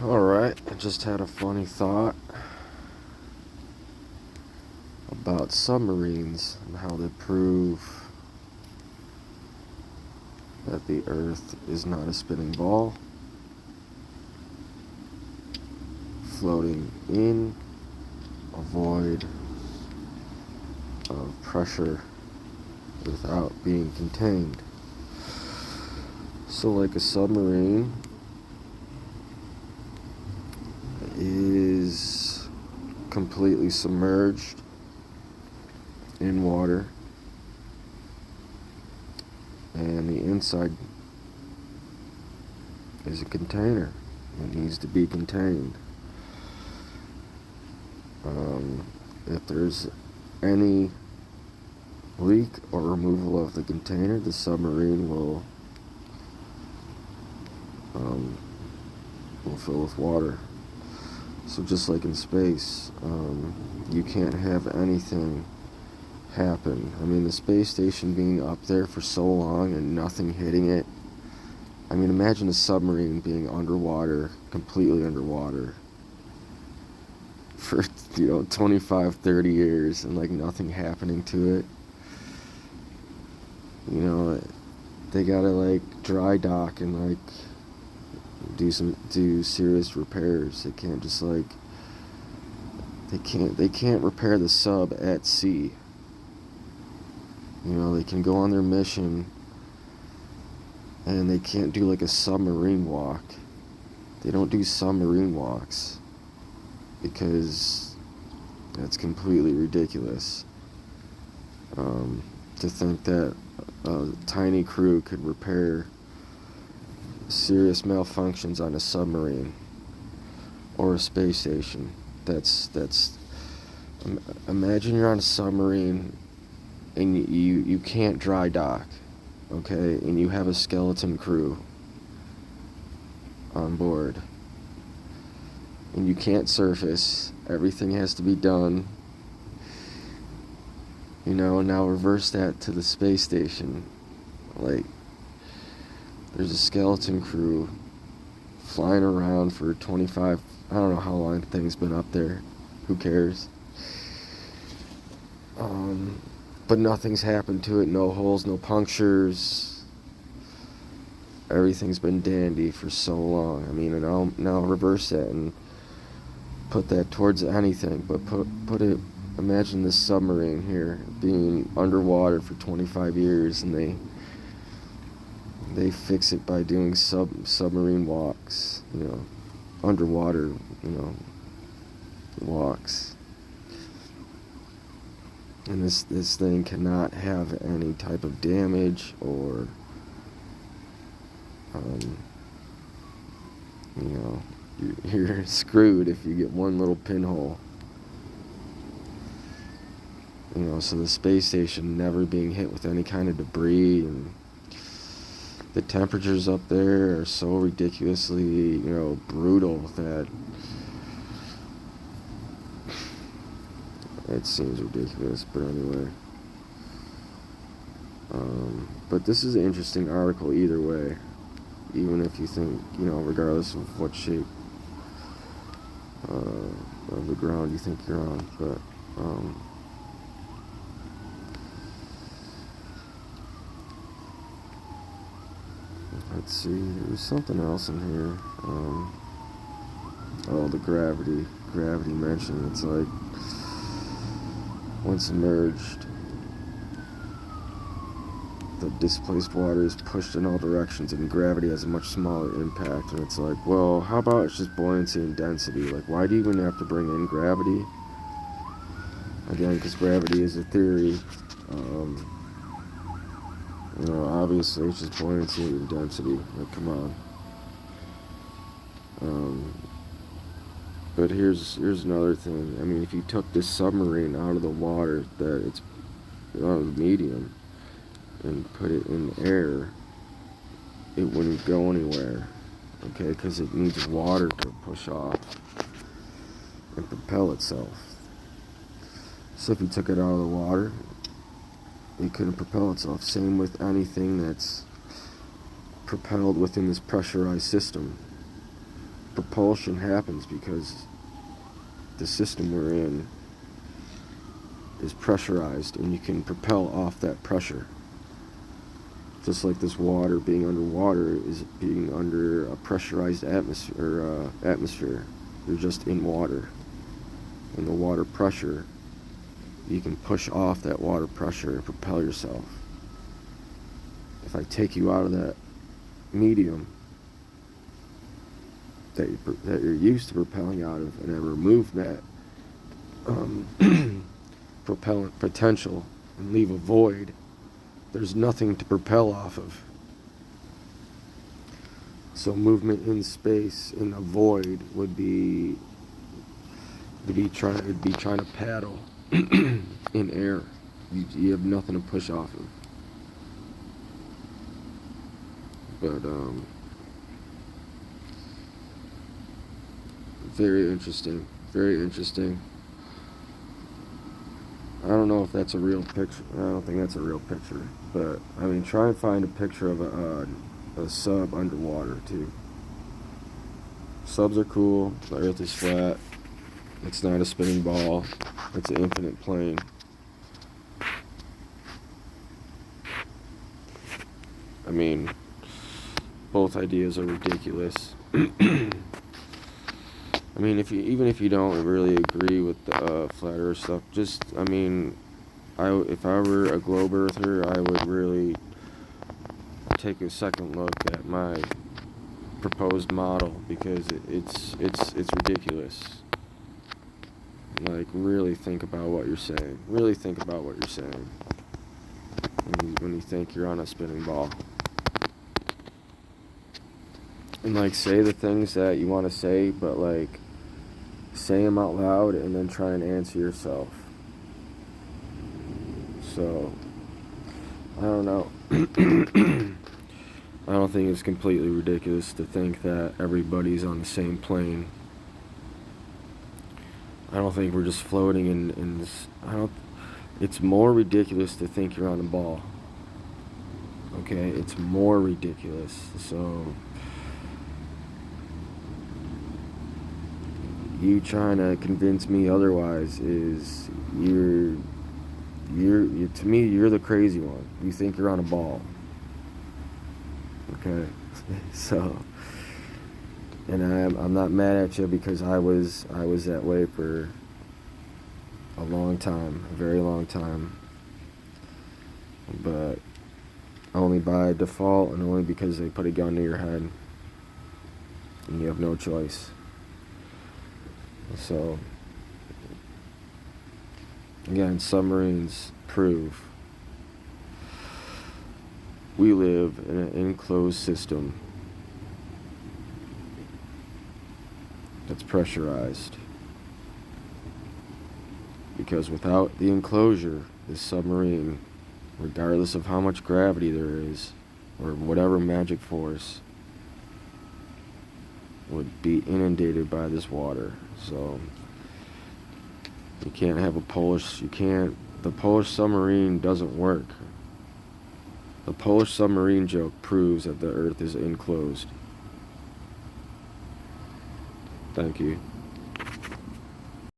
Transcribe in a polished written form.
Alright, I just had a funny thought about submarines and how they prove that the Earth is not a spinning ball floating in a void of pressure without being contained. So, like a submarine is completely submerged in water, and the inside is a container. It needs to be contained. If there's any leak or removal of the container, the submarine will fill with water. So just like in space, you can't have anything happen. I mean, the space station being up there for so long and nothing hitting it. I mean, imagine a submarine being underwater, completely underwater, for 25, 30 years and like nothing happening to it. They gotta like dry dock and like do serious repairs. They can't just like they can't repair the sub at sea. They can go on their mission and they can't do like a submarine walk. They don't do submarine walks because that's completely ridiculous. To think that a tiny crew could repair serious malfunctions on a submarine or a space station. Imagine you're on a submarine and you can't dry dock, okay, and you have a skeleton crew on board and you can't surface. Everything has to be done. Now reverse that to the space station. Like, there's a skeleton crew flying around for 25, I don't know how long the thing's been up there. Who cares? But nothing's happened to it. No holes, no punctures. Everything's been dandy for so long. I mean, and now reverse that and put that towards anything. But put it. Imagine this submarine here being underwater for 25 years, and they fix it by doing submarine walks, underwater, walks. And this thing cannot have any type of damage or, you're screwed if you get one little pinhole. So the space station never being hit with any kind of debris, and the temperatures up there are so ridiculously, brutal that it seems ridiculous. But anyway, but this is an interesting article either way, even if you think, regardless of what shape of the ground you think you're on. But let's see, there's something else in here. The gravity mentioned. It's like, when submerged, the displaced water is pushed in all directions, and gravity has a much smaller impact. And it's like, well, how about it's just buoyancy and density? Like, why do you even have to bring in gravity? Again, because gravity is a theory. Obviously it's just buoyancy and density. Like, come on. But here's another thing. I mean, if you took this submarine out of the water, that it's out of the medium, and put it in air, it wouldn't go anywhere, okay? Because it needs water to push off and propel itself. So if you took it out of the water, it couldn't propel itself. Same with anything that's propelled within this pressurized system. propulsion happens because the system we're in is pressurized, and you can propel off that pressure. Just like this water being underwater is being under a pressurized atmosphere. You're just in water. And the water pressure, you can push off that water pressure and propel yourself. If I take you out of that medium that you're used to propelling out of, and I remove that propellant potential and leave a void, there's nothing to propel off of. So movement in space in a void would be trying to paddle in air. You have nothing to push off of. But very interesting. Very interesting. I don't know if that's a real picture. I don't think that's a real picture. But, I mean, try and find a picture of a sub underwater, too. Subs are cool. The Earth is flat. It's not a spinning ball. It's an infinite plane. I mean, both ideas are ridiculous. I mean, even if you don't really agree with the flat Earth stuff, just, I mean, if I were a globe earther, I would really take a second look at my proposed model, because it's ridiculous. Like, really think about what you're saying. Really think about what you're saying when you think you're on a spinning ball. And, like, say the things that you want to say, but, like, say them out loud and then try and answer yourself. So, I don't know. I don't think it's completely ridiculous to think that everybody's on the same plane. I don't think we're just floating in this. It's more ridiculous to think you're on a ball. Okay? It's more ridiculous. So, you trying to convince me otherwise is you're to me, you're the crazy one. You think you're on a ball. Okay? So, and I'm not mad at you, because I was that way for a long time, a very long time. But only by default, and only because they put a gun to your head and you have no choice. So, again, submarines prove we live in an enclosed system that's pressurized. Because without the enclosure, this submarine, regardless of how much gravity there is, or whatever magic force, would be inundated by this water. So you can't have the Polish submarine doesn't work. The Polish submarine joke proves that the Earth is enclosed. Thank you.